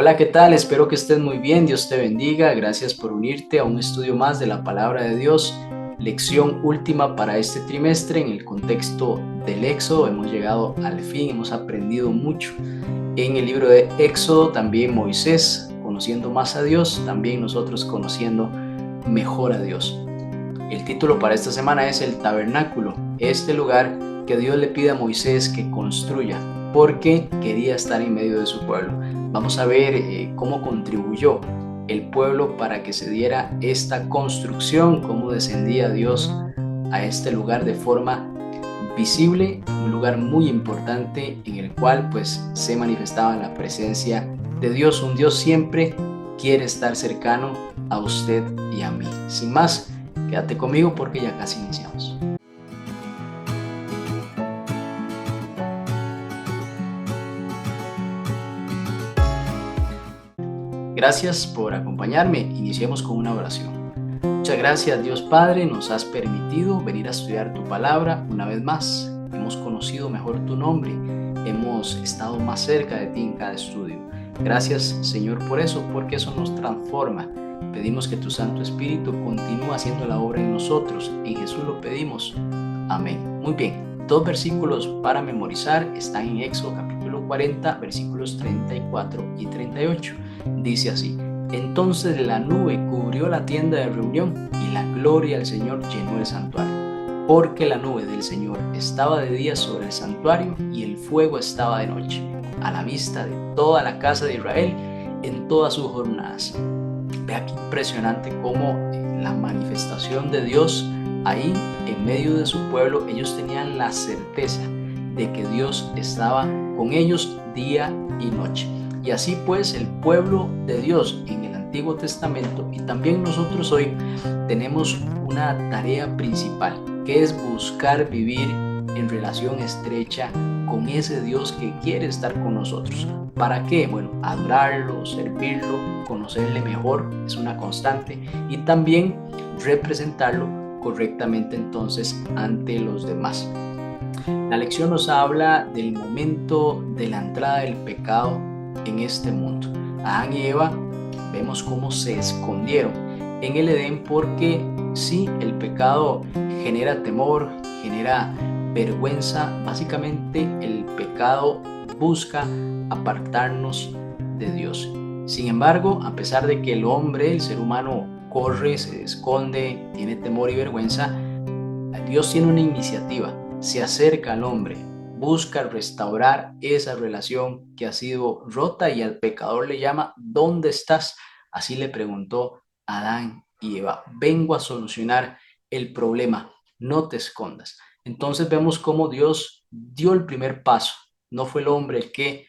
Hola, ¿qué tal? Espero que estés muy bien. Dios te bendiga. Gracias por unirte a un estudio más de la palabra de Dios. Lección última para este trimestre en el contexto del Éxodo. Hemos llegado al fin, hemos aprendido mucho. En el libro de Éxodo también Moisés conociendo más a Dios, también nosotros conociendo mejor a Dios. El título para esta semana es el tabernáculo, este lugar que Dios le pide a Moisés que construya, porque quería estar en medio de su pueblo. Vamos a ver cómo contribuyó el pueblo para que se diera esta construcción, cómo descendía Dios a este lugar de forma visible, un lugar muy importante en el cual pues se manifestaba la presencia de Dios. Un Dios siempre quiere estar cercano a usted y a mí. Sin más, quédate conmigo porque ya casi iniciamos. Gracias por acompañarme. Iniciemos con una oración. Muchas gracias, Dios Padre, nos has permitido venir a estudiar tu palabra una vez más. Hemos conocido mejor tu nombre, hemos estado más cerca de ti en cada estudio. Gracias, Señor, por eso, porque eso nos transforma. Pedimos que tu Santo Espíritu continúe haciendo la obra en nosotros. En Jesús lo pedimos. Amén. Muy bien, dos versículos para memorizar están en Éxodo capítulo 40, versículos 34 y 38. Dice así: entonces la nube cubrió la tienda de reunión y la gloria del Señor llenó el santuario, porque la nube del Señor estaba de día sobre el santuario y el fuego estaba de noche, a la vista de toda la casa de Israel en todas sus jornadas. Vea qué impresionante cómo la manifestación de Dios ahí en medio de su pueblo, ellos tenían la certeza de que Dios estaba con ellos día y noche. Y así pues el pueblo de Dios en el Antiguo Testamento y también nosotros hoy tenemos una tarea principal, que es buscar vivir en relación estrecha con ese Dios que quiere estar con nosotros. ¿Para qué? Bueno, adorarlo, servirlo, conocerle mejor es una constante y también representarlo correctamente entonces ante los demás. La lección nos habla del momento de la entrada del pecado en este mundo. Adán y Eva vemos cómo se escondieron en el Edén porque sí, el pecado genera temor, genera vergüenza. Básicamente el pecado busca apartarnos de Dios. Sin embargo, a pesar de que el hombre, el ser humano, corre, se esconde, tiene temor y vergüenza, Dios tiene una iniciativa, se acerca al hombre, busca restaurar esa relación que ha sido rota y al pecador le llama: ¿dónde estás? Así le preguntó Adán y Eva. Vengo a solucionar el problema, no te escondas. Entonces vemos cómo Dios dio el primer paso. No fue el hombre el que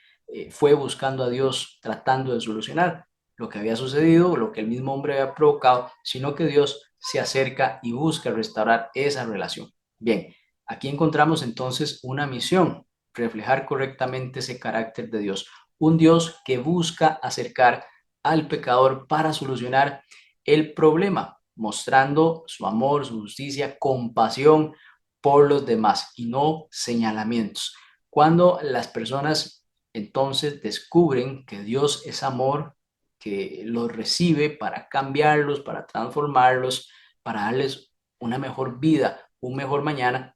fue buscando a Dios tratando de solucionar lo que había sucedido, lo que el mismo hombre había provocado, sino que Dios se acerca y busca restaurar esa relación. Bien, aquí encontramos entonces una misión: reflejar correctamente ese carácter de Dios, un Dios que busca acercar al pecador para solucionar el problema, mostrando su amor, su justicia, compasión por los demás y no señalamientos. Cuando las personas entonces descubren que Dios es amor, que los recibe para cambiarlos, para transformarlos, para darles una mejor vida, un mejor mañana,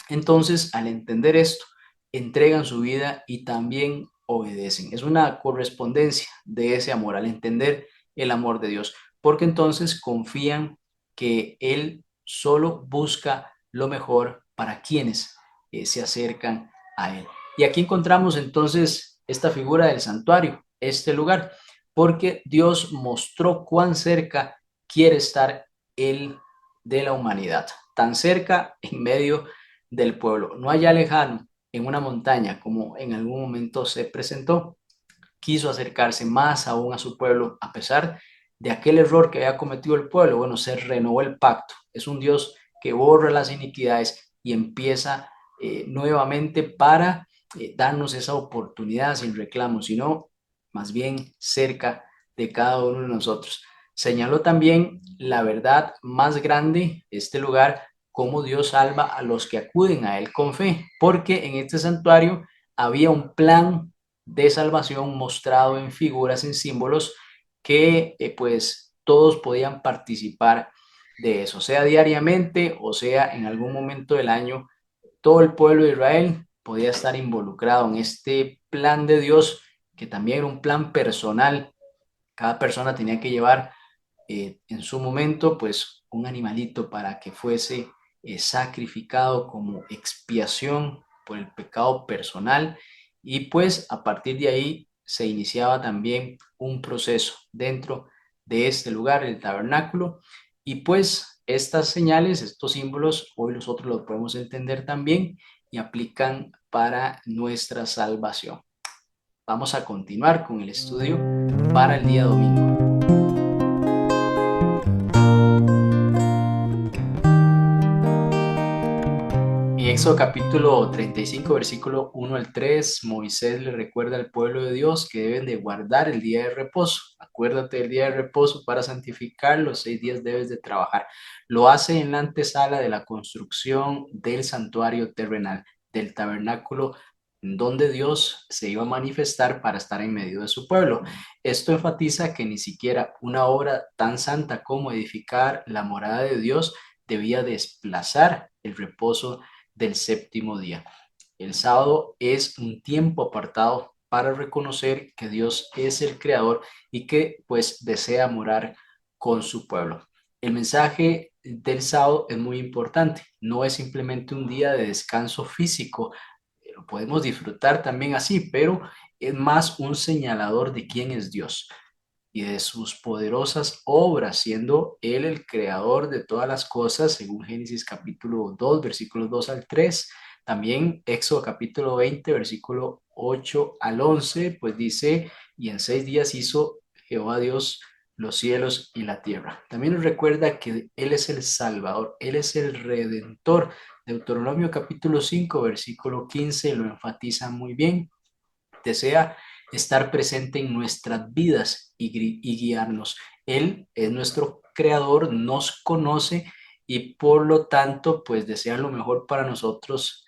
entonces al entender esto, entregan su vida y también obedecen. Es una correspondencia de ese amor al entender el amor de Dios, porque entonces confían que Él solo busca lo mejor para quienes se acercan a Él. Y aquí encontramos entonces esta figura del santuario, este lugar, porque Dios mostró cuán cerca quiere estar Él de la humanidad, tan cerca en medio del pueblo, no allá lejano, en una montaña, como en algún momento se presentó. Quiso acercarse más aún a su pueblo, a pesar de aquel error que había cometido el pueblo. Bueno, se renovó el pacto. Es un Dios que borra las iniquidades y empieza nuevamente para darnos esa oportunidad sin reclamo, sino más bien cerca de cada uno de nosotros. Señaló también la verdad más grande de este lugar: cómo Dios salva a los que acuden a Él con fe, porque en este santuario había un plan de salvación mostrado en figuras, en símbolos que pues todos podían participar de eso, sea diariamente o sea en algún momento del año. Todo el pueblo de Israel podía estar involucrado en este plan de Dios, que también era un plan personal. Cada persona tenía que llevar en su momento, pues un animalito para que fuese sacrificado como expiación por el pecado personal, y pues a partir de ahí se iniciaba también un proceso dentro de este lugar, el tabernáculo, y pues estas señales, estos símbolos, hoy nosotros los podemos entender también y aplican para nuestra salvación. Vamos a continuar con el estudio para el día domingo. En Éxodo capítulo 35, versículo 1 al 3, Moisés le recuerda al pueblo de Dios que deben de guardar el día de reposo. Acuérdate del día de reposo para santificar, los 6 días debes de trabajar. Lo hace en la antesala de la construcción del santuario terrenal, del tabernáculo, donde Dios se iba a manifestar para estar en medio de su pueblo. Esto enfatiza que ni siquiera una obra tan santa como edificar la morada de Dios debía desplazar el reposo del séptimo día. El sábado es un tiempo apartado para reconocer que Dios es el creador y que pues desea morar con su pueblo. El mensaje del sábado es muy importante. No es simplemente un día de descanso físico. Lo podemos disfrutar también así, pero es más un señalador de quién es Dios y de sus poderosas obras, siendo Él el creador de todas las cosas, según Génesis capítulo 2, versículos 2 al 3. También Éxodo capítulo 20, versículo 8 al 11, pues dice, y en 6 días hizo Jehová Dios los cielos y la tierra. También nos recuerda que Él es el Salvador, Él es el Redentor. Deuteronomio capítulo 5, versículo 15 lo enfatiza muy bien. Desea estar presente en nuestras vidas y guiarnos. Él es nuestro creador, nos conoce y por lo tanto, pues desea lo mejor para nosotros.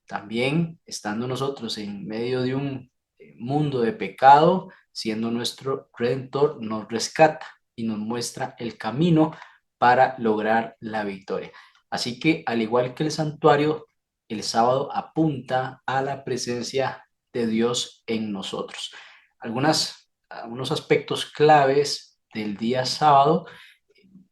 También estando nosotros en medio de un mundo de pecado, siendo nuestro redentor, nos rescata y nos muestra el camino para lograr la victoria. Así que al igual que el santuario, el sábado apunta a la presencia de Dios en nosotros. Algunos aspectos claves del día sábado.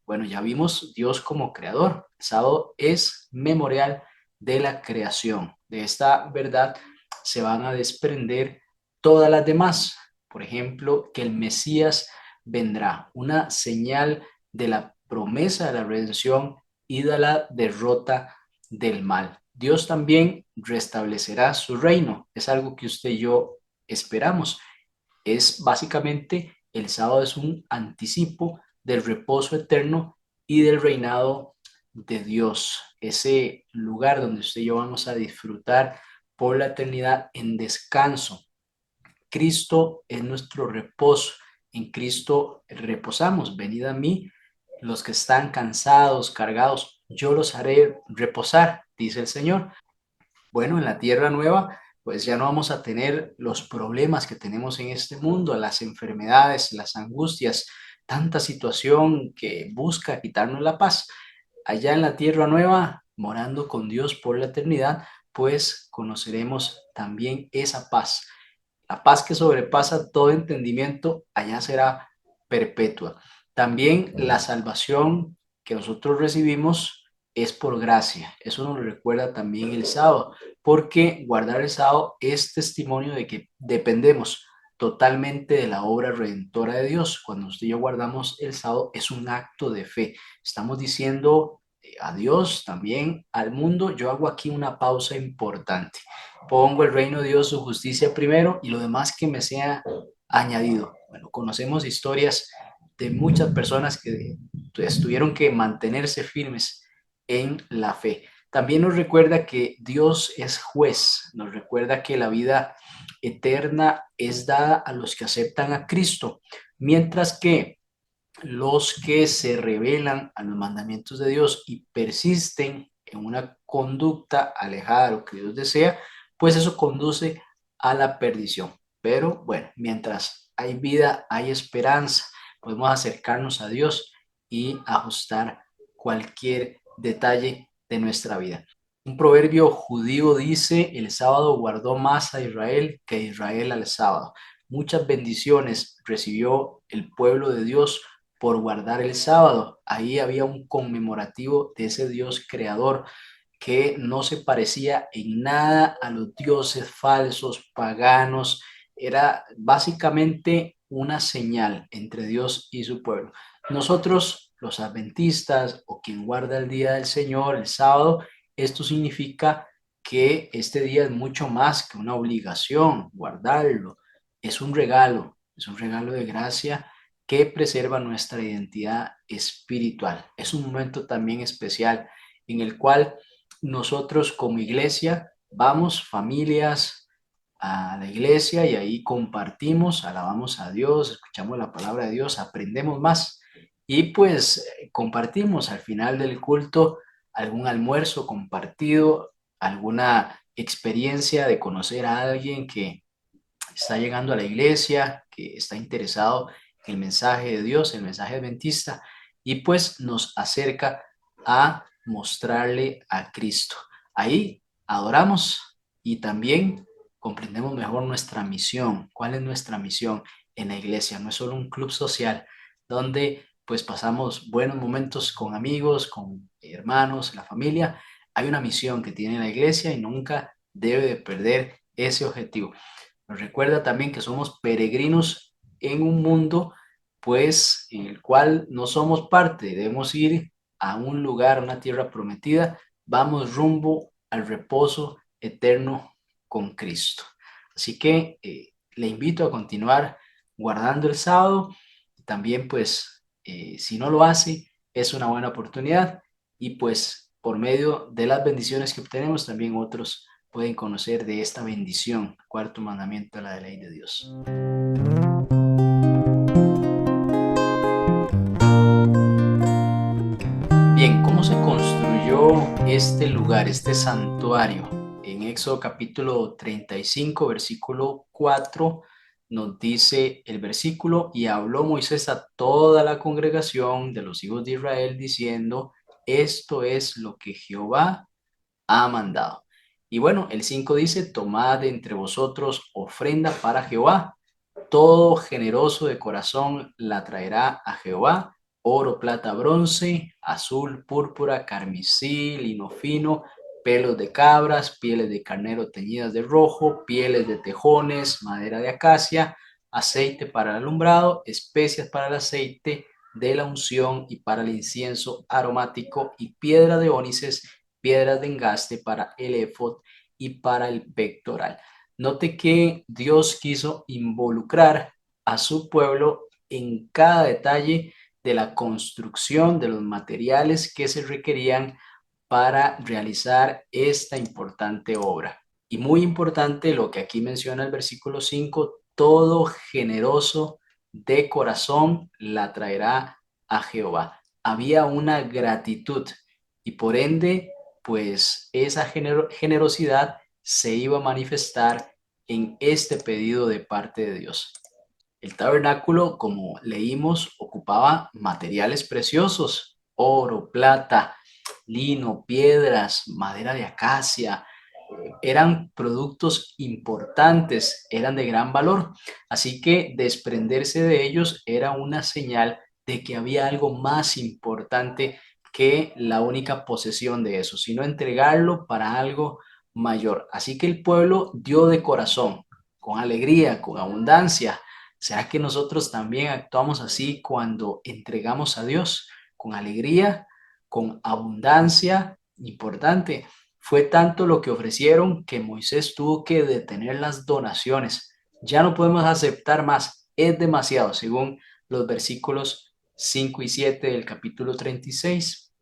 Bueno, ya vimos Dios como creador. El sábado es memorial de la creación. De esta verdad se van a desprender todas las demás. Por ejemplo, que el Mesías vendrá, una señal de la promesa de la redención y de la derrota del mal. Dios también restablecerá su reino. Es algo que usted y yo esperamos. Es básicamente, el sábado es un anticipo del reposo eterno y del reinado de Dios, ese lugar donde usted y yo vamos a disfrutar por la eternidad en descanso. Cristo es nuestro reposo, en Cristo reposamos. Venid a mí los que están cansados, cargados, yo los haré reposar, dice el Señor. Bueno, en la tierra nueva, pues ya no vamos a tener los problemas que tenemos en este mundo, las enfermedades, las angustias, tanta situación que busca quitarnos la paz. Allá en la tierra nueva, morando con Dios por la eternidad, pues conoceremos también esa paz. La paz que sobrepasa todo entendimiento, allá será perpetua. También la salvación que nosotros recibimos es por gracia. Eso nos lo recuerda también el sábado, porque guardar el sábado es testimonio de que dependemos totalmente de la obra redentora de Dios. Cuando usted y yo guardamos el sábado es un acto de fe. Estamos diciendo a Dios, también al mundo. Yo hago aquí una pausa importante. Pongo el reino de Dios, su justicia primero y lo demás que me sea añadido. Bueno, conocemos historias de muchas personas que tuvieron que mantenerse firmes en la fe. También nos recuerda que Dios es juez, nos recuerda que la vida eterna es dada a los que aceptan a Cristo, mientras que los que se rebelan a los mandamientos de Dios y persisten en una conducta alejada de lo que Dios desea, pues eso conduce a la perdición. Pero bueno, mientras hay vida, hay esperanza. Podemos acercarnos a Dios y ajustar cualquier detalle de nuestra vida. Un proverbio judío dice: el sábado guardó más a Israel que Israel al sábado. Muchas bendiciones recibió el pueblo de Dios por guardar el sábado. Ahí había un conmemorativo de ese Dios creador que no se parecía en nada a los dioses falsos, paganos. Era básicamente una señal entre Dios y su pueblo. Nosotros, los adventistas o quien guarda el día del Señor, el sábado, esto significa que este día es mucho más que una obligación, guardarlo. Es un regalo de gracia que preserva nuestra identidad espiritual. Es un momento también especial en el cual nosotros como iglesia vamos, familias, a la iglesia y ahí compartimos, alabamos a Dios, escuchamos la palabra de Dios, aprendemos más y pues compartimos al final del culto algún almuerzo compartido, alguna experiencia de conocer a alguien que está llegando a la iglesia, que está interesado en el mensaje de Dios, el mensaje adventista, y pues nos acerca a mostrarle a Cristo. Ahí adoramos y también comprendemos mejor nuestra misión. ¿Cuál es nuestra misión en la iglesia? No es solo un club social donde pues pasamos buenos momentos con amigos, con hermanos, la familia. Hay una misión que tiene la iglesia y nunca debe de perder ese objetivo. Nos recuerda también que somos peregrinos en un mundo, pues, en el cual no somos parte. Debemos ir a un lugar, a una tierra prometida. Vamos rumbo al reposo eterno con Cristo. Así que le invito a continuar guardando el sábado. También, pues, si no lo hace, es una buena oportunidad. Y pues, por medio de las bendiciones que obtenemos, también otros pueden conocer de esta bendición. Cuarto mandamiento de la ley de Dios. Bien, ¿cómo se construyó este lugar, este santuario? En Éxodo capítulo 35, versículo 4, nos dice el versículo: y habló Moisés a toda la congregación de los hijos de Israel diciendo: esto es lo que Jehová ha mandado. Y bueno, el 5 dice: tomad entre vosotros ofrenda para Jehová, todo generoso de corazón la traerá a Jehová: oro, plata, bronce, azul, púrpura, carmesí, lino fino, pelos de cabras, pieles de carnero teñidas de rojo, pieles de tejones, madera de acacia, aceite para el alumbrado, especias para el aceite de la unción y para el incienso aromático, y piedra de ónices, piedras de engaste para el efod y para el pectoral. Note que Dios quiso involucrar a su pueblo en cada detalle de la construcción, de los materiales que se requerían para realizar esta importante obra. Y muy importante lo que aquí menciona el versículo 5: todo generoso de corazón la traerá a Jehová. Había una gratitud y por ende, pues esa generosidad se iba a manifestar en este pedido de parte de Dios. El tabernáculo, como leímos, ocupaba materiales preciosos: oro, plata, lino, piedras, madera de acacia. Eran productos importantes, eran de gran valor. Así que desprenderse de ellos era una señal de que había algo más importante que la única posesión de eso, sino entregarlo para algo mayor. Así que el pueblo dio de corazón, con alegría, con abundancia. ¿Será que nosotros también actuamos así cuando entregamos a Dios? Con alegría, con abundancia. Importante, fue tanto lo que ofrecieron que Moisés tuvo que detener las donaciones. Ya no podemos aceptar más, es demasiado, según los versículos 5 y 7 del capítulo 36.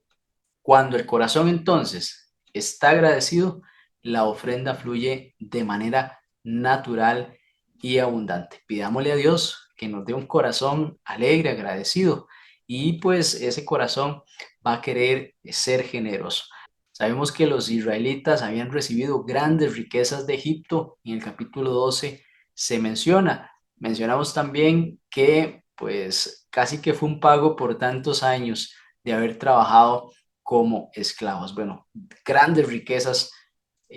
Cuando el corazón entonces está agradecido, la ofrenda fluye de manera natural y abundante. Pidámosle a Dios que nos dé un corazón alegre, agradecido, y pues ese corazón va a querer ser generoso. Sabemos que los israelitas habían recibido grandes riquezas de Egipto. En el capítulo 12 se menciona. Mencionamos también que pues casi que fue un pago por tantos años de haber trabajado como esclavos. Bueno, grandes riquezas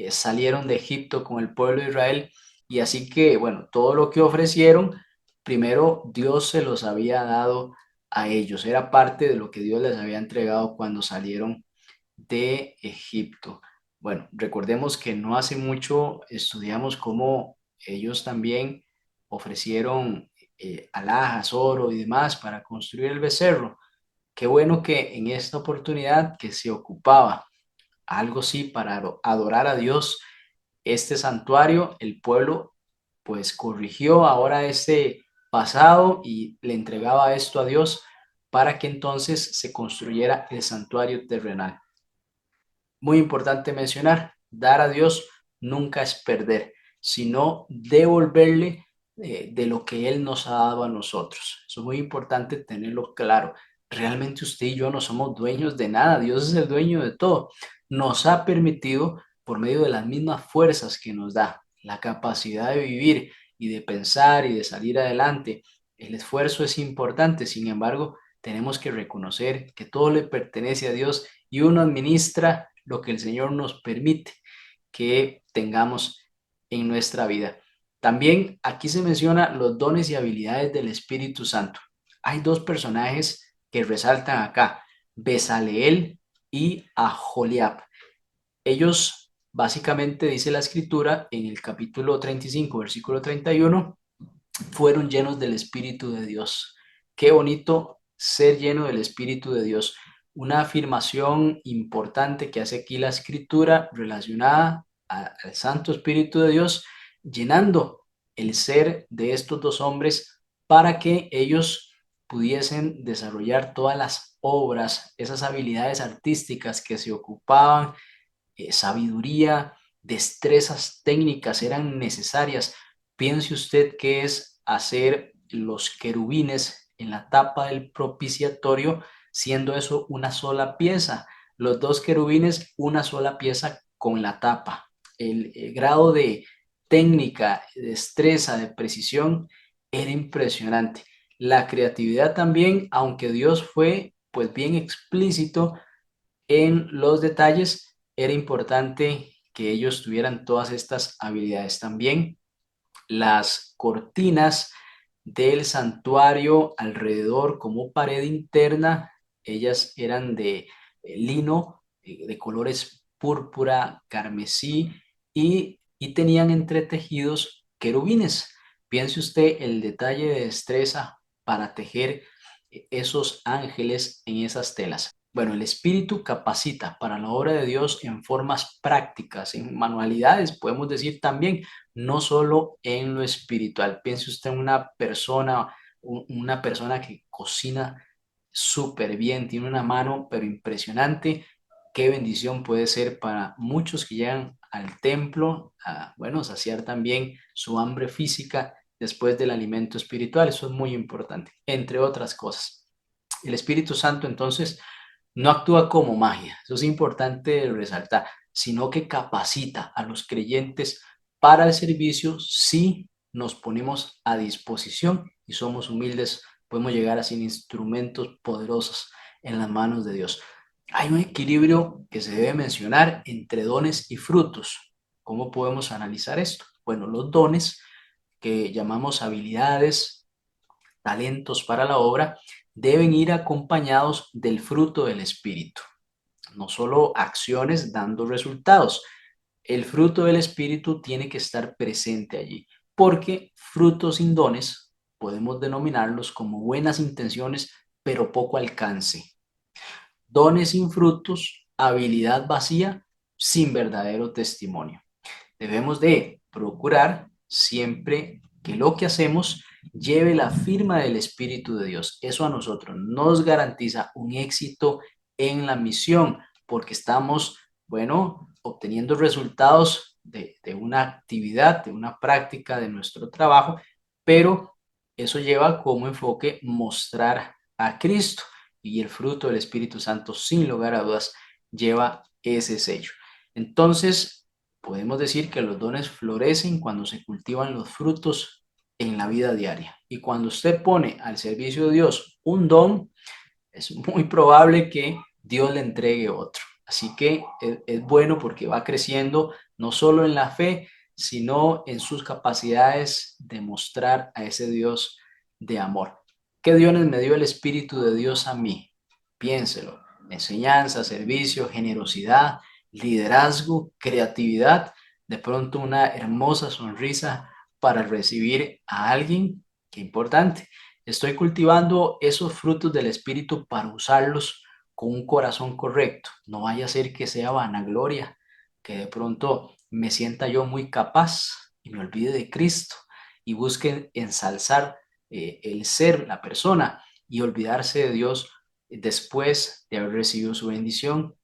salieron de Egipto con el pueblo de Israel y así que, bueno, todo lo que ofrecieron, primero Dios se los había dado a ellos, era parte de lo que Dios les había entregado cuando salieron de Egipto. Bueno, recordemos que no hace mucho estudiamos cómo ellos también ofrecieron alhajas, oro y demás para construir el becerro. Qué bueno que en esta oportunidad que se ocupaba algo sí para adorar a Dios, este santuario, el pueblo pues corrigió ahora este pasado y le entregaba esto a Dios para que entonces se construyera el santuario terrenal. Muy importante mencionar, dar a Dios nunca es perder, sino devolverle de lo que Él nos ha dado a nosotros. Eso es muy importante tenerlo claro. Realmente usted y yo no somos dueños de nada, Dios es el dueño de todo. Nos ha permitido, por medio de las mismas fuerzas que nos da, la capacidad de vivir y de pensar y de salir adelante. El esfuerzo es importante, sin embargo, tenemos que reconocer que todo le pertenece a Dios y uno administra lo que el Señor nos permite que tengamos en nuestra vida. También aquí se menciona los dones y habilidades del Espíritu Santo. Hay dos personajes que resaltan acá, Besaleel y Aholiab. Ellos básicamente dice la escritura en el capítulo 35, versículo 31, fueron llenos del Espíritu de Dios. Qué bonito ser lleno del Espíritu de Dios. Una afirmación importante que hace aquí la escritura relacionada al Santo Espíritu de Dios, llenando el ser de estos dos hombres para que ellos pudiesen desarrollar todas las obras, esas habilidades artísticas que se ocupaban, sabiduría, destrezas técnicas eran necesarias. Piense usted qué es hacer los querubines en la tapa del propiciatorio, siendo eso una sola pieza. Los dos querubines, una sola pieza con la tapa. El grado de técnica, destreza, de precisión era impresionante. La creatividad también, aunque Dios fue pues bien explícito en los detalles, era importante que ellos tuvieran todas estas habilidades. También las cortinas del santuario alrededor como pared interna, ellas eran de lino, de colores púrpura, carmesí y tenían entretejidos querubines. Piense usted el detalle de destreza para tejer esos ángeles en esas telas. Bueno, el Espíritu capacita para la obra de Dios en formas prácticas, en manualidades, podemos decir también, no solo en lo espiritual. Piense usted en una persona que cocina súper bien, tiene una mano pero impresionante. Qué bendición puede ser para muchos que llegan al templo a, bueno, saciar también su hambre física después del alimento espiritual. Eso es muy importante, entre otras cosas. El Espíritu Santo entonces no actúa como magia, eso es importante resaltar, sino que capacita a los creyentes para el servicio si nos ponemos a disposición y somos humildes, podemos llegar a ser instrumentos poderosos en las manos de Dios. Hay un equilibrio que se debe mencionar entre dones y frutos. ¿Cómo podemos analizar esto? Bueno, los dones que llamamos habilidades, talentos para la obra, deben ir acompañados del fruto del Espíritu, no solo acciones dando resultados. El fruto del Espíritu tiene que estar presente allí, porque frutos sin dones podemos denominarlos como buenas intenciones, pero poco alcance. Dones sin frutos, habilidad vacía, sin verdadero testimonio. Debemos de procurar siempre que lo que hacemos lleve la firma del Espíritu de Dios. Eso a nosotros nos garantiza un éxito en la misión, porque estamos, bueno, obteniendo resultados de una actividad, de una práctica de nuestro trabajo, pero eso lleva como enfoque mostrar a Cristo y el fruto del Espíritu Santo, sin lugar a dudas, lleva ese sello. Entonces, Podemos decir que los dones florecen cuando se cultivan los frutos en la vida diaria. Y cuando usted pone al servicio de Dios un don, es muy probable que Dios le entregue otro. Así que es bueno porque va creciendo no solo en la fe, sino en sus capacidades de mostrar a ese Dios de amor. ¿Qué dones me dio el Espíritu de Dios a mí? Piénselo. Enseñanza, servicio, generosidad, liderazgo, creatividad, de pronto una hermosa sonrisa para recibir a alguien. Qué importante. Estoy cultivando esos frutos del Espíritu para usarlos con un corazón correcto. No vaya a ser que sea vanagloria, que de pronto me sienta yo muy capaz y me olvide de Cristo y busque ensalzar el ser, la persona y olvidarse de Dios después de haber recibido su bendición.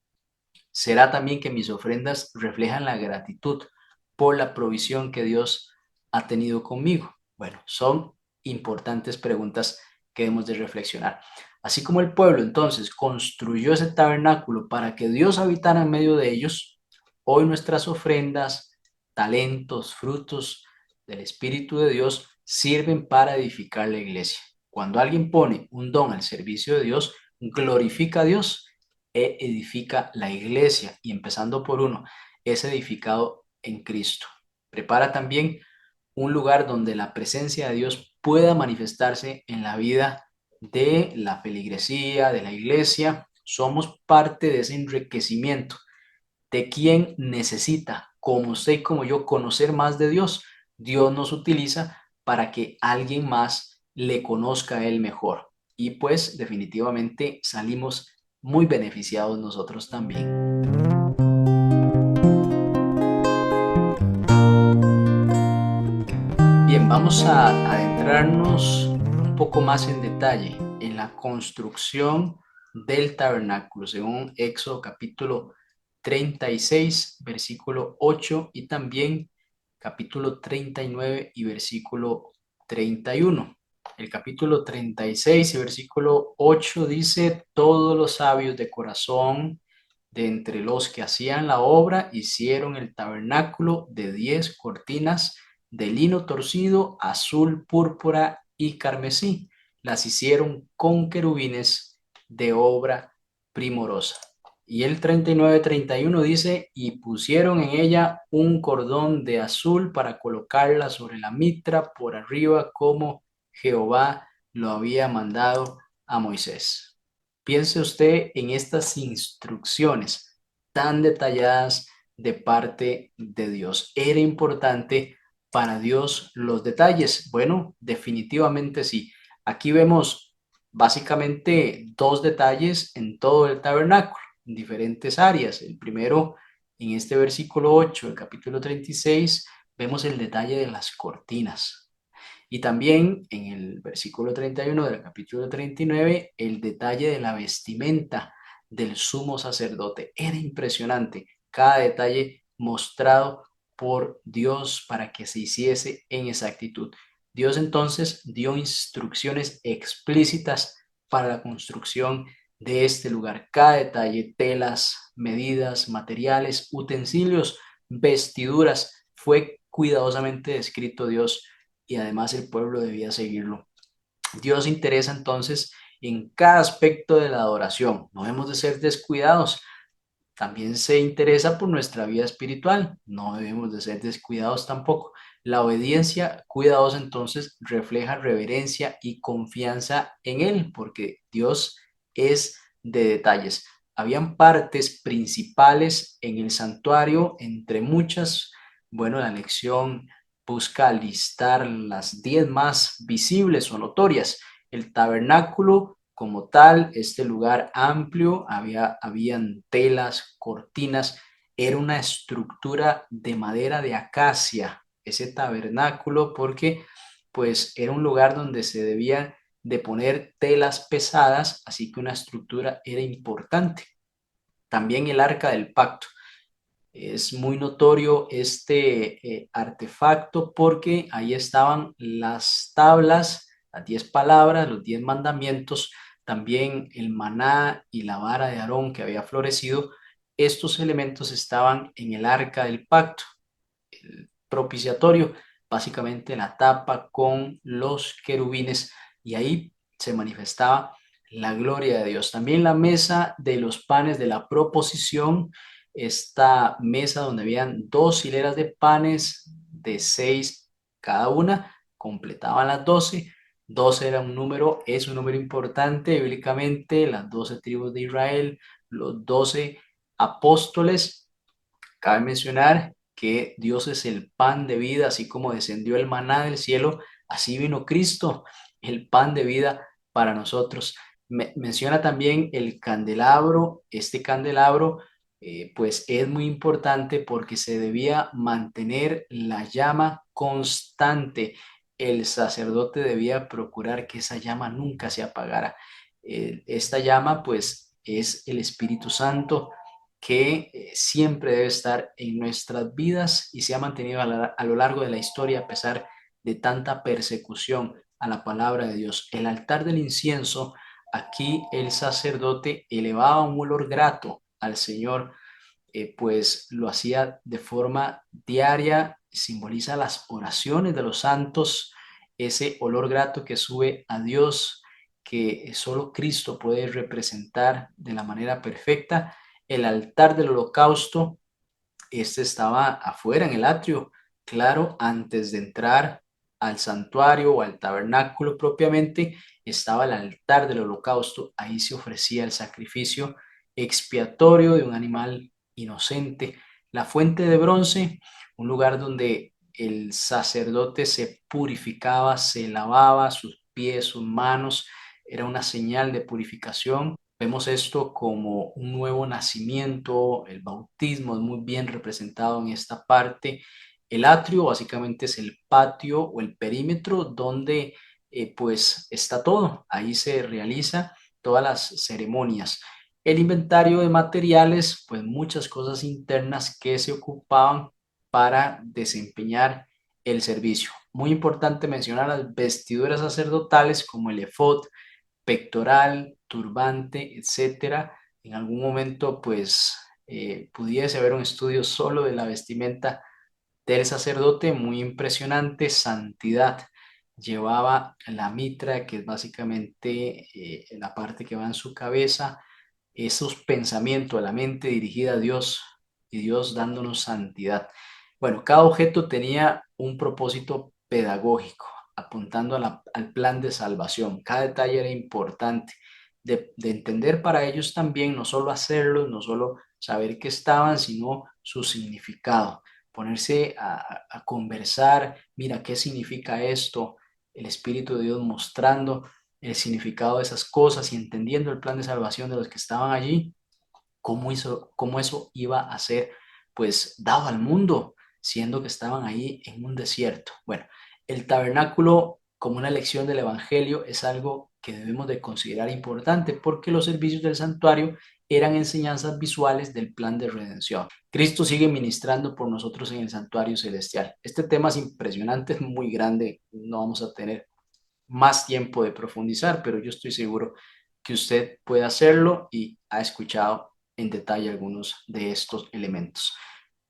Será también que mis ofrendas reflejan la gratitud por la provisión que Dios ha tenido conmigo. Bueno, son importantes preguntas que debemos de reflexionar. Así como el pueblo entonces construyó ese tabernáculo para que Dios habitara en medio de ellos, hoy nuestras ofrendas, talentos, frutos del Espíritu de Dios sirven para edificar la iglesia. Cuando alguien pone un don al servicio de Dios, glorifica a Dios e edifica la iglesia, y empezando por uno, es edificado en Cristo. Prepara también un lugar donde la presencia de Dios pueda manifestarse en la vida de la feligresía, de la iglesia. Somos parte de ese enriquecimiento de quien necesita, como usted y como yo, conocer más de Dios. Dios nos utiliza para que alguien más le conozca a Él mejor. Y pues definitivamente salimos muy beneficiados nosotros también. Bien, vamos a adentrarnos un poco más en detalle en la construcción del tabernáculo, según Éxodo capítulo 36, versículo 8 y también capítulo 39 y versículo 31. El capítulo 36 y versículo 8 dice: todos los sabios de corazón de entre los que hacían la obra hicieron el tabernáculo de 10 cortinas de lino torcido, azul, púrpura y carmesí. Las hicieron con querubines de obra primorosa. Y el 39-31 dice: y pusieron en ella un cordón de azul para colocarla sobre la mitra por arriba, como Jehová lo había mandado a Moisés. Piense usted en estas instrucciones tan detalladas de parte de Dios. Era importante para Dios los detalles. Bueno, definitivamente sí. Aquí vemos básicamente dos detalles en todo el tabernáculo, en diferentes áreas. El primero, en este versículo 8 del capítulo 36, vemos el detalle de las cortinas. Y también en el versículo 31 del capítulo 39, el detalle de la vestimenta del sumo sacerdote. Era impresionante cada detalle mostrado por Dios para que se hiciese en exactitud. Dios entonces dio instrucciones explícitas para la construcción de este lugar. Cada detalle, telas, medidas, materiales, utensilios, vestiduras, fue cuidadosamente descrito Dios, y además el pueblo debía seguirlo. Dios se interesa entonces en cada aspecto de la adoración. No debemos de ser descuidados. También se interesa por nuestra vida espiritual. No debemos de ser descuidados tampoco. La obediencia cuidadosa entonces refleja reverencia y confianza en Él, porque Dios es de detalles. Habían partes principales en el santuario, entre muchas. Bueno, la lección busca listar las 10 más visibles o notorias. El tabernáculo como tal, este lugar amplio, habían telas, cortinas, era una estructura de madera de acacia, ese tabernáculo, porque pues era un lugar donde se debía de poner telas pesadas, así que una estructura era importante. También el arca del pacto. Es muy notorio este artefacto porque ahí estaban las tablas, las 10 palabras, los 10 mandamientos, también el maná y la vara de Aarón que había florecido, Estos elementos estaban en el arca del pacto, el propiciatorio, básicamente la tapa con los querubines, y ahí se manifestaba la gloria de Dios. También la mesa de los panes de la proposición, esta mesa donde habían dos hileras de panes de 6 cada una, completaban las 12. 12 era un número, es un número importante bíblicamente, las 12 tribus de Israel, los 12 apóstoles. Cabe mencionar que Dios es el pan de vida, así como descendió el maná del cielo, así vino Cristo, el pan de vida para nosotros. Menciona también el candelabro. Este candelabro pues es muy importante porque se debía mantener la llama constante. El sacerdote debía procurar que esa llama nunca se apagara. Esta llama pues es el Espíritu Santo que siempre debe estar en nuestras vidas y se ha mantenido a lo largo de la historia a pesar de tanta persecución a la palabra de Dios. El altar del incienso, aquí el sacerdote elevaba un olor grato al Señor, pues lo hacía de forma diaria, simboliza las oraciones de los santos, ese olor grato que sube a Dios, que solo Cristo puede representar de la manera perfecta. El altar del holocausto, este estaba afuera en el atrio, claro, antes de entrar al santuario o al tabernáculo propiamente, estaba el altar del holocausto. Ahí se ofrecía el sacrificio expiatorio de un animal inocente. La fuente de bronce, un lugar donde el sacerdote se purificaba, se lavaba sus pies, sus manos, era una señal de purificación. Vemos esto como un nuevo nacimiento, el bautismo es muy bien representado en esta parte. El atrio básicamente es el patio o el perímetro donde pues está todo, ahí se realiza todas las ceremonias. El inventario de materiales, pues muchas cosas internas que se ocupaban para desempeñar el servicio. Muy importante mencionar las vestiduras sacerdotales como el efod, pectoral, turbante, etcétera. En algún momento, pues, pudiese haber un estudio solo de la vestimenta del sacerdote, muy impresionante. Santidad. Llevaba la mitra, que es básicamente la parte que va en su cabeza, esos pensamientos, la mente dirigida a Dios y Dios dándonos santidad. Bueno, cada objeto tenía un propósito pedagógico, apuntando al plan de salvación. Cada detalle era importante de entender para ellos también, no solo hacerlos, no solo saber que estaban, sino su significado. Ponerse a conversar, mira, ¿qué significa esto? El Espíritu de Dios mostrando el significado de esas cosas y entendiendo el plan de salvación de los que estaban allí, cómo eso iba a ser pues dado al mundo, siendo que estaban ahí en un desierto. Bueno, el tabernáculo como una lección del Evangelio es algo que debemos de considerar importante porque los servicios del santuario eran enseñanzas visuales del plan de redención. Cristo sigue ministrando por nosotros en el santuario celestial. Este tema es impresionante, es muy grande, no vamos a tener más tiempo de profundizar, pero yo estoy seguro que usted puede hacerlo y ha escuchado en detalle algunos de estos elementos.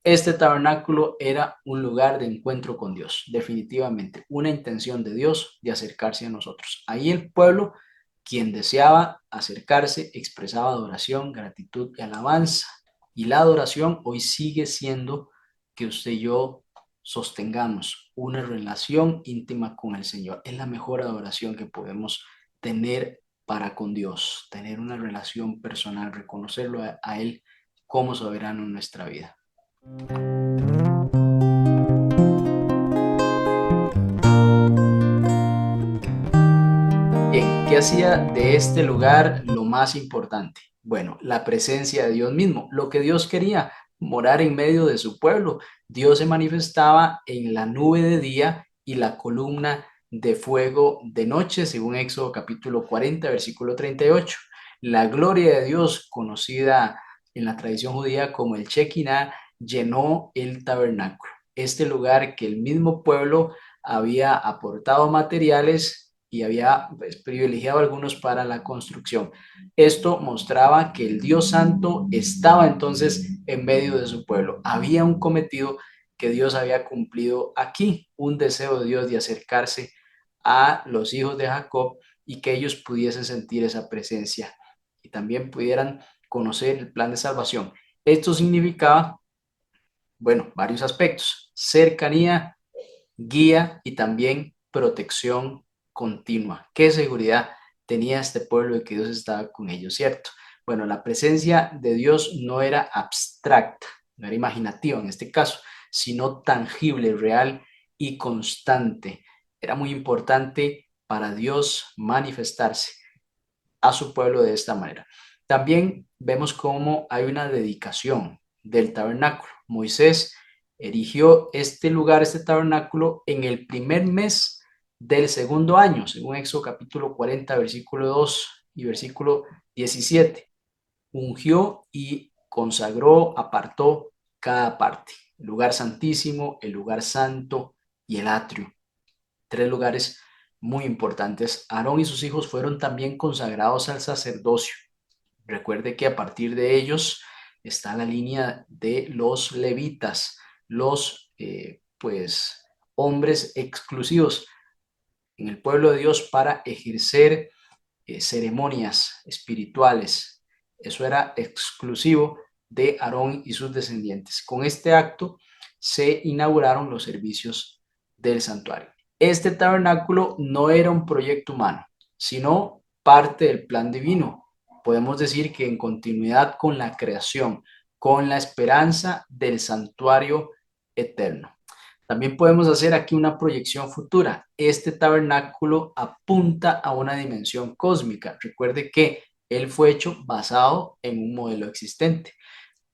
Este tabernáculo era un lugar de encuentro con Dios, definitivamente, una intención de Dios de acercarse a nosotros. Ahí el pueblo, quien deseaba acercarse, expresaba adoración, gratitud y alabanza. Y la adoración hoy sigue siendo que usted y yo sostengamos una relación íntima con el Señor. Es la mejor adoración que podemos tener para con Dios, tener una relación personal, reconocerlo a Él como soberano en nuestra vida. Bien, ¿qué hacía de este lugar lo más importante? Bueno, la presencia de Dios mismo, lo que Dios quería, morar en medio de su pueblo. Dios se manifestaba en la nube de día y la columna de fuego de noche, según Éxodo capítulo 40, versículo 38. La gloria de Dios, conocida en la tradición judía como el Shekinah, llenó el tabernáculo. Este lugar que el mismo pueblo había aportado materiales y había pues, privilegiado a algunos para la construcción. Esto mostraba que el Dios Santo estaba entonces en medio de su pueblo. Había un cometido que Dios había cumplido aquí, un deseo de Dios de acercarse a los hijos de Jacob y que ellos pudiesen sentir esa presencia y también pudieran conocer el plan de salvación. Esto significaba, bueno, varios aspectos: cercanía, guía y también protección continua. ¿Qué seguridad tenía este pueblo de que Dios estaba con ellos, cierto? Bueno, la presencia de Dios no era abstracta, no era imaginativa en este caso, sino tangible, real y constante. Era muy importante para Dios manifestarse a su pueblo de esta manera. También vemos cómo hay una dedicación del tabernáculo. Moisés erigió este lugar, este tabernáculo, en el primer mes del segundo año, según Éxodo capítulo 40, versículo 2 y versículo 17. Ungió y consagró, apartó cada parte: el lugar santísimo, el lugar santo y el atrio. Tres lugares muy importantes. Aarón y sus hijos fueron también consagrados al sacerdocio. Recuerde que a partir de ellos está la línea de los levitas, los pues hombres exclusivos en el pueblo de Dios para ejercer ceremonias espirituales. Eso era exclusivo de Aarón y sus descendientes. Con este acto se inauguraron los servicios del santuario. Este tabernáculo no era un proyecto humano, sino parte del plan divino. Podemos decir que en continuidad con la creación, con la esperanza del santuario eterno. También podemos hacer aquí una proyección futura. Este tabernáculo apunta a una dimensión cósmica. Recuerde que él fue hecho basado en un modelo existente.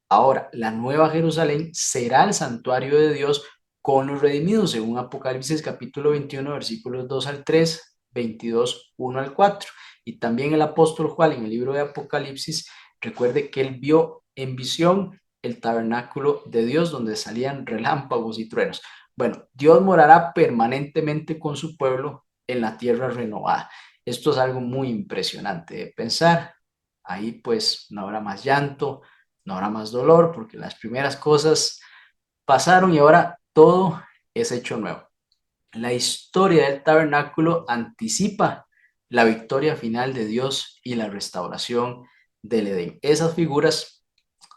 Ahora, la Nueva Jerusalén será el santuario de Dios con los redimidos, según Apocalipsis capítulo 21, versículos 2 al 3, 22, 1 al 4. Y también el apóstol Juan en el libro de Apocalipsis, recuerde que él vio en visión el tabernáculo de Dios donde salían relámpagos y truenos. Bueno, Dios morará permanentemente con su pueblo en la tierra renovada. Esto es algo muy impresionante de pensar. Ahí pues no habrá más llanto, no habrá más dolor, porque las primeras cosas pasaron y ahora todo es hecho nuevo. La historia del tabernáculo anticipa la victoria final de Dios y la restauración del Edén. Esas figuras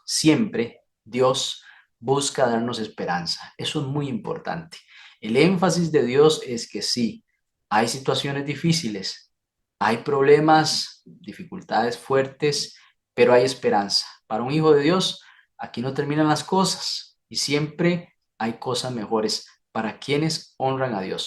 siempre Dios busca darnos esperanza. Eso es muy importante. El énfasis de Dios es que sí, hay situaciones difíciles, hay problemas, dificultades fuertes, pero hay esperanza. Para un hijo de Dios, aquí no terminan las cosas y siempre hay cosas mejores para quienes honran a Dios.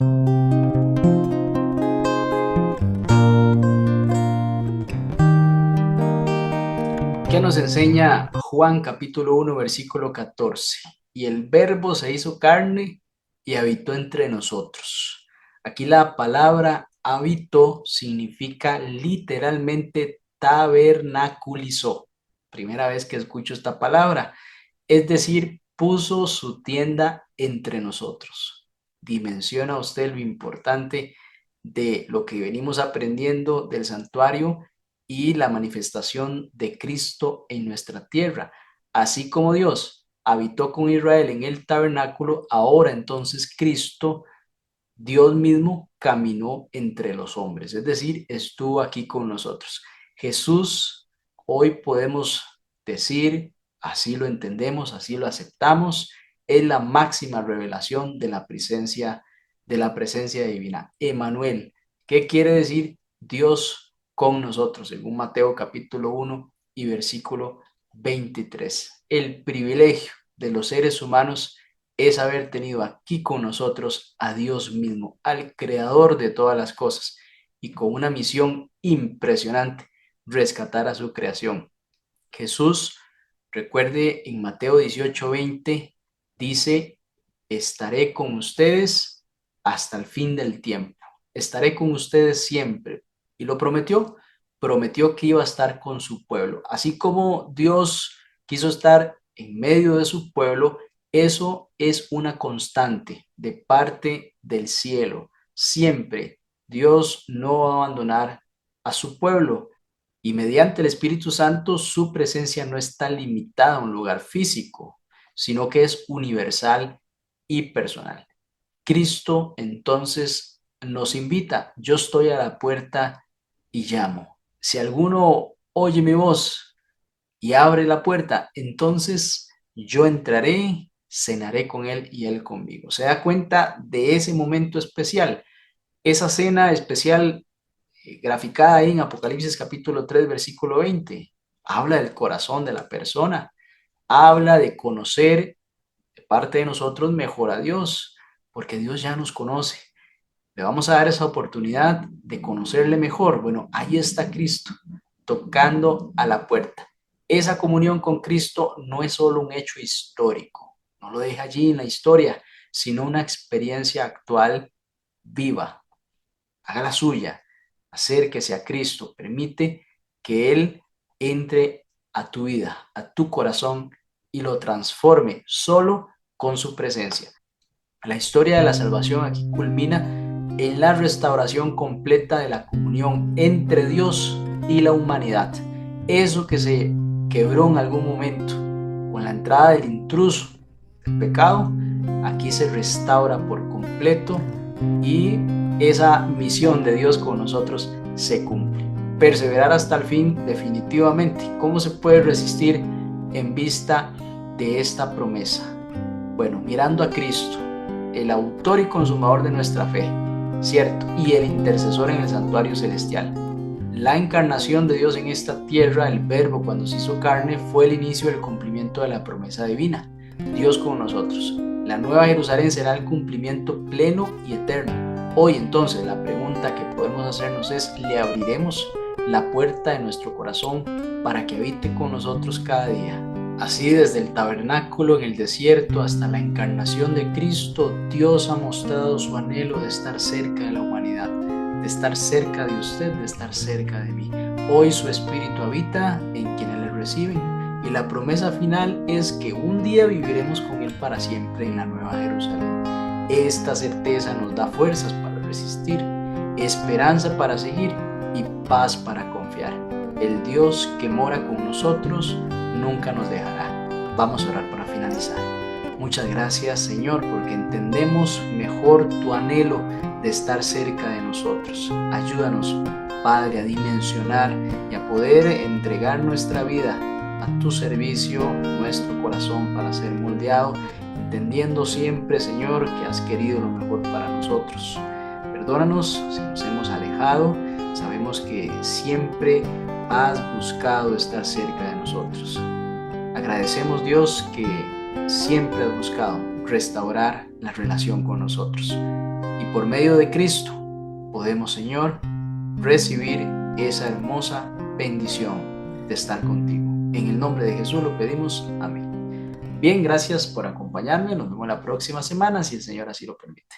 ¿Qué nos enseña Juan capítulo 1 versículo 14? Y el verbo se hizo carne y habitó entre nosotros. Aquí la palabra habitó significa literalmente tabernaculizó. Primera vez que escucho esta palabra. Es decir, puso su tienda entre nosotros. ¿Dimensiona usted lo importante de lo que venimos aprendiendo del santuario y la manifestación de Cristo en nuestra tierra? Así como Dios habitó con Israel en el tabernáculo, ahora entonces Cristo, Dios mismo, caminó entre los hombres, es decir, estuvo aquí con nosotros. Jesús, hoy podemos decir, así lo entendemos, así lo aceptamos, es la máxima revelación de la presencia divina. Emanuel, ¿qué quiere decir Dios con nosotros? Según Mateo capítulo 1 y versículo 23. El privilegio de los seres humanos es haber tenido aquí con nosotros a Dios mismo, al creador de todas las cosas, y con una misión impresionante: rescatar a su creación. Jesús, recuerde, en Mateo 18:20 dice: estaré con ustedes hasta el fin del tiempo, estaré con ustedes siempre. Y lo prometió, prometió que iba a estar con su pueblo. Así como Dios quiso estar en medio de su pueblo, eso es una constante de parte del cielo. Siempre Dios no va a abandonar a su pueblo y mediante el Espíritu Santo su presencia no está limitada a un lugar físico, sino que es universal y personal. Cristo entonces nos invita: yo estoy a la puerta y llamo. Si alguno oye mi voz y abre la puerta, entonces yo entraré, cenaré con él y él conmigo. ¿Se da cuenta de ese momento especial? Esa cena especial graficada ahí en Apocalipsis capítulo 3 versículo 20. Habla del corazón de la persona, habla de conocer de parte de nosotros mejor a Dios, porque Dios ya nos conoce. Le vamos a dar esa oportunidad de conocerle mejor. Bueno, ahí está Cristo tocando a la puerta. Esa comunión con Cristo no es solo un hecho histórico, no lo deja allí en la historia, sino una experiencia actual viva. Haga la suya, acérquese a Cristo, permite que Él entre a tu vida, a tu corazón y lo transforme solo con su presencia. La historia de la salvación aquí culmina en la restauración completa de la comunión entre Dios y la humanidad. Eso que se quebró en algún momento con la entrada del intruso, del pecado, aquí se restaura por completo y esa misión de Dios con nosotros se cumple. Perseverar hasta el fin definitivamente. ¿Cómo se puede resistir en vista de esta promesa? Bueno, mirando a Cristo, el autor y consumador de nuestra fe, ¿cierto? Y el intercesor en el santuario celestial. La encarnación de Dios en esta tierra, el Verbo cuando se hizo carne, fue el inicio del cumplimiento de la promesa divina. Dios con nosotros. La nueva Jerusalén será el cumplimiento pleno y eterno. Hoy entonces la pregunta que podemos hacernos es: ¿le abriremos la puerta de nuestro corazón para que habite con nosotros cada día? Así, desde el tabernáculo en el desierto hasta la encarnación de Cristo, Dios ha mostrado su anhelo de estar cerca de la humanidad, de estar cerca de usted, de estar cerca de mí. Hoy su Espíritu habita en quienes le reciben y la promesa final es que un día viviremos con Él para siempre en la Nueva Jerusalén. Esta certeza nos da fuerzas para resistir, esperanza para seguir y paz para confiar. El Dios que mora con nosotros nunca nos dejará. Vamos a orar para finalizar. Muchas gracias, Señor, porque entendemos mejor tu anhelo de estar cerca de nosotros. Ayúdanos, Padre, a dimensionar y a poder entregar nuestra vida a tu servicio, nuestro corazón para ser moldeado, entendiendo siempre, Señor, que has querido lo mejor para nosotros. Perdónanos si nos hemos alejado. Sabemos que siempre has buscado estar cerca de nosotros. Agradecemos, Dios, que siempre has buscado restaurar la relación con nosotros. Y por medio de Cristo podemos, Señor, recibir esa hermosa bendición de estar contigo. En el nombre de Jesús lo pedimos. Amén. Bien, gracias por acompañarme. Nos vemos la próxima semana, si el Señor así lo permite.